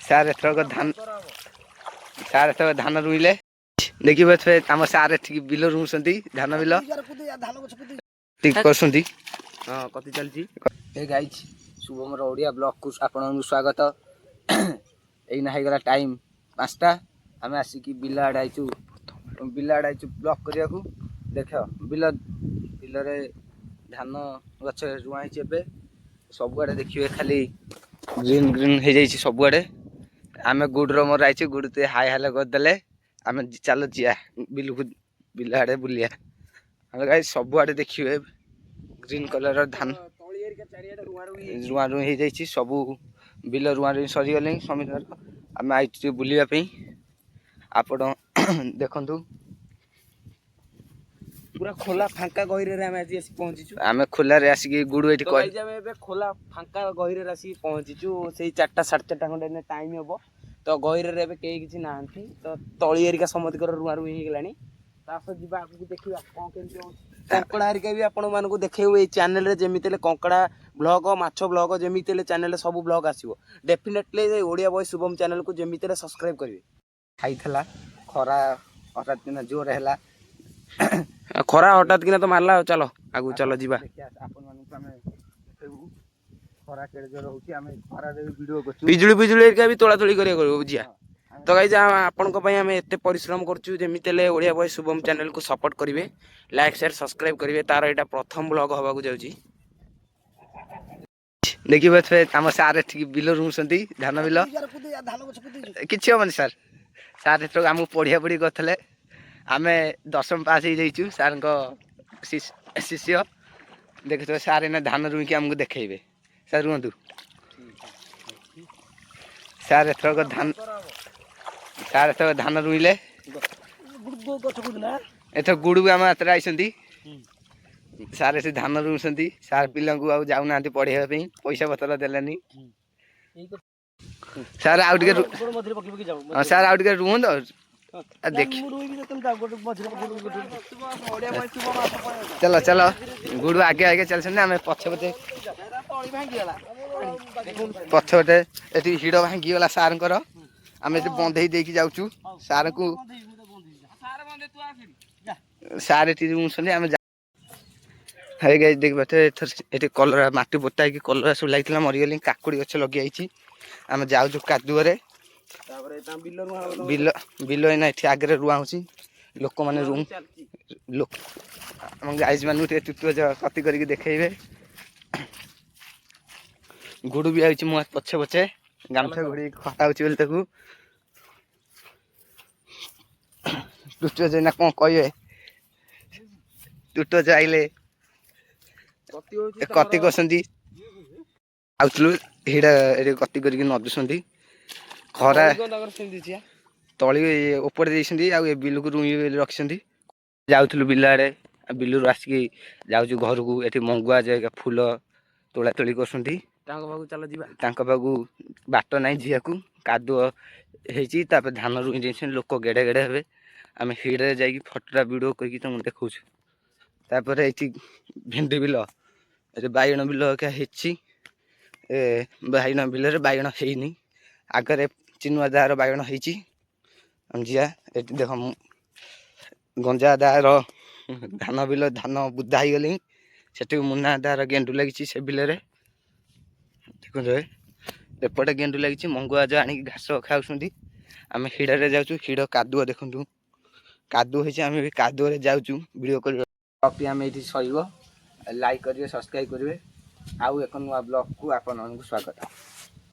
Sir ଏଥରକ ଧାନ ରୁଇଲେ ଦେଖିବେ ଆମ ସାର୍ ଏଠିକି ବିଲ ରୁଉଛନ୍ତି ଧାନ ବିଲ ଠିକ କରୁଛନ୍ତି। ହଁ କତି ଚାଲିଛି ଏ ଗାଇଛି ଶୁଭମର ଓଡ଼ିଆ ବ୍ଲଗକୁ ଆପଣଙ୍କୁ ସ୍ୱାଗତ। ଏଇନା ହେଇଗଲା ଟାଇମ୍ 5ଟା ଆମେ ଆସିକି ବିଲ ଆଡ଼େ ଆଇଛୁ ବ୍ଲଗ କରିବାକୁ। ଦେଖ ବିଲରେ ଧାନ ଗଛ ରୁଆ ହେଇଛି ଏବେ ସବୁଆଡ଼େ ଦେଖିବେ ଖାଲି ଗ୍ରୀନ୍ ହେଇଯାଇଛି ସବୁଆଡ଼େ। ଆମେ ଗୁଡର ମୋର ଆଇଛୁ ଗୁଡ ଟିକେ ହାଇ ହାଲେ କରିଦେଲେ ଆମେ ଚାଲ ଯିବା ବିଲ ଆଡ଼େ ବୁଲିବା। ଆମେ ଗାଈ ସବୁଆଡ଼େ ଦେଖିବେ ଗ୍ରୀନ କଲର ଧାନ ରୁଆ ରୁଇ ହେଇଯାଇଛି ସବୁ ବିଲ ରୁଆ ରୁଇ ସରିଗଲେଣି ସମିତିଙ୍କର। ଆମେ ଆଇଛୁ ବୁଲିବା ପାଇଁ ଆପଣ ଦେଖନ୍ତୁ। ପୁରା ଖୋଲା ଫାଙ୍କା ଗହିରରେ ଆମେ ଆଜି ଆସି ପହଞ୍ଚିଛୁ। ଆମେ ଖୋଲାରେ ଆସିକି ଗୁଡୁ ଏଠି ଆମେ ଏବେ ଖୋଲା ଫାଙ୍କା ଗହିରରେ ଆସିକି ପହଞ୍ଚିଛୁ। ସେଇ 4ଟା 4:30 ଖଣ୍ଡେ ଟାଇମ୍ ହବ ତ ଗହିରରେ ଏବେ କେହି କିଛି ନାହାନ୍ତି ତ ତଳି ଏରିକା ସମସ୍ତଙ୍କର ରୁଆ ରୁଇ ହେଇଗଲାଣି। ତାପରେ ଯିବା ଆଗକୁ ଦେଖିବା କଣ କେମିତି ହଉଛି। କଙ୍କଡା ହେରିକା ବି ଆପଣ ମାନଙ୍କୁ ଦେଖେଇବୁ ଏଇ ଚ୍ୟାନେଲରେ। ଯେମିତି ହେଲେ କଙ୍କଡା ବ୍ଲଗ ମାଛ ବ୍ଲଗ ଯେମିତି ହେଲେ ଚ୍ୟାନେଲରେ ସବୁ ବ୍ଲଗ ଆସିବ। ଡେଫିନେଟଲି ଓଡ଼ିଆ ବୟ ଶୁଭମ ଚ୍ୟାନେଲକୁ ଯେମିତି ହେଲେ ସବସ୍କ୍ରାଇବ କରିବେ। ଖାଇଥିଲା ଖରା ହଠାତ୍ କିନା ଜୋର ହେଲା ଖରା ହଠାତ୍ କିନା ତ ମାରିଲା। ଚାଲ ଆଗକୁ ଚାଲ ଯିବା। ଆପଣମାନଙ୍କୁ ଆମେ ଦେଖେଇବୁ ଖରା କେଡ଼େ ଜୋର ହଉଛି। ଆମେ ଖରାରେ ଭିଡ଼ିଓ କରୁଛୁ। ବିଜୁଳି ହେରିକା ବି ତୋଳାତୋଳି କରିବାକୁ ବୁଝିବା ତ ଗାଇଜ ଆପଣଙ୍କ ପାଇଁ ଆମେ ଏତେ ପରିଶ୍ରମ କରୁଛୁ। ଯେମିତି ହେଲେ ଓଡ଼ିଆ ବୟ ଶୁଭମ ଚ୍ୟାନେଲକୁ ସପୋର୍ଟ କରିବେ, ଲାଇକ୍ ସେୟାର ସବସ୍କ୍ରାଇବ କରିବେ। ତାର ଏଇଟା ପ୍ରଥମ ବ୍ଲଗ ହବାକୁ ଯାଉଛି। ଦେଖିବେ ଆମ ସାର୍ ଏଠିକି ବିଲ ରୁଉଛନ୍ତି ଧାନ ବିଲ କିଛି ହବନି ସାର୍। ସାର୍ ଏଥରକ ଆମକୁ ପଢିଆ ପଢି କରିଥିଲେ। ଆମେ 10ମ ପାସ୍ ହେଇଯାଇଛୁ ସାର୍ଙ୍କ ଶିଷ୍ୟ। ଦେଖୁଥିବେ ସାର୍ ଏଇନା ଧାନ ରୁଇକି ଆମକୁ ଦେଖେଇବେ। ସାର୍ ରୁହନ୍ତୁ। ସାର୍ ଏଥରକ ଧାନ ରୁଇଲେ ଏଥର ଗୁଡୁ ଆମ ହାତରେ ଆଇଛନ୍ତି। ସାର୍ ଏଠି ଧାନ ରୁଉଛନ୍ତି। ସାର୍ ପିଲାଙ୍କୁ ଆଉ ଯାଉନାହାନ୍ତି ପଢେଇବା ପାଇଁ ପଇସା ପତ୍ର ଦେଲେନି। ସାର୍ ଆଉ ଟିକେ ସାର୍ ଆଉ ଟିକେ ରୁହନ୍ତୁ। ଚାଲ ଚାଲ ଗୁଡୁ ଆଗେ ଚାଲିଛନ୍ତି। ଆମେ ପଛେ ଏଠି ହିଡ ଭାଙ୍ଗିଗଲା ସାର୍ଙ୍କର। ଆମେ ଏଠି ବନ୍ଧେଇ ଦେଇକି ଯାଉଛୁ ସାର୍ଙ୍କୁ। ସାର୍ ଏଠି ରୁଉଛନ୍ତି ଆମେ ଏଠି କଲରା ମାଟି ପୋତା ହେଇକି କଲରା ସବୁ ଲାଗିଥିଲା ମରିଗଲି। କାକୁଡି ଗଛ ଲଗେଇଯାଇଛି। ଆମେ ଯାଉଛୁ କାଦୁଅରେ। ବିଲ ଏଇନା ଏଠି ଆଗରେ ରୁଆ ହଉଛି। ଲୋକମାନେ ଆମ ଗାଇଜ ମାନଙ୍କୁ ଟିକେ କତି କରିକି ଦେଖେଇବେ। ଗୁଡୁ ବି ଆଇଛି ମୋ ପଛେ ଗାମୁଛା ଘୋଡେଇକି ଖଟା ହଉଛି ବୋଲି ତାକୁ। ନା କଣ କହିବେ ଆଇଲେ କତି କରୁଛନ୍ତି। ଆଉଥିଲୁ ହିଡ ଏଠି କତି କରିକି ନଦୁଛନ୍ତି। ଖରା ତଳି ଉପରେ ଦେଇଛନ୍ତି ଆଉ ଏ ବିଲକୁ ରଖିଛନ୍ତି। ଯାଉଥିଲୁ ବିଲ ଆଡେ ବିଲରୁ ଆସିକି ଯାଉଛୁ ଘରକୁ। ଏଠି ମଙ୍ଗୁଆ ଯାଇକା ଫୁଲ ତୋଳା ତୋଳି କରୁଛନ୍ତି। ତାଙ୍କ ପାଖକୁ ବାଟ ନାହିଁ ଯିବାକୁ କାଦୁଅ ହେଇଛି। ତାପରେ ଧାନ ରୁଇ ଯାଇଛନ୍ତି। ଲୋକ ଗେଡେ ହେବେ। ଆମେ ହିଡରେ ଯାଇକି ଫଟୋ ଭିଡିଓ କରିକି ତମକୁ ଦେଖଉଛୁ। ତାପରେ ଏଇଠି ଭେଣ୍ଡି ବିଲ ଏଠି ବାଇଗଣ ବିଲ ହେଇଛି। ବାଇଗଣ ବିଲରେ ବାଇଗଣ ହେଇନି। ଆଗରେ ଚିନୁଆ ଦାର ବାଇଗଣ ହେଇଛି। ଯିଆ ଏଠି ଦେଖ ଗଞ୍ଜା ଦାର ଧାନ ବିଲ ଧାନ ବୁଦା ହେଇଗଲି। ସେଠି ମୁନା ଦାର ଗେଣ୍ଡୁ ଲାଗିଛି ସେ ବିଲରେ। ଦେଖନ୍ତୁ ଏପଟେ ଗେଣ୍ଡୁ ଲାଗିଛି। ମଙ୍ଗୁଆ ଯା ଆଣିକି ଘାସ ଖାଉଛନ୍ତି। ଆମେ ହିଡରେ ଯାଉଛୁ। ହିଡ କାଦୁଅ ଦେଖନ୍ତୁ କାଦୁଅ ହେଇଛି। ଆମେ ବି କାଦୁଅରେ ଯାଉଛୁ ଭିଡିଓ କରିବା। ଆମେ ଏଇଠି ସରିବ। ଲାଇକ୍ କରିବେ ସବସ୍କ୍ରାଇବ କରିବେ। ଆଉ ଏକ ନୂଆ ବ୍ଲଗକୁ ଆପଣମାନଙ୍କୁ ସ୍ୱାଗତ।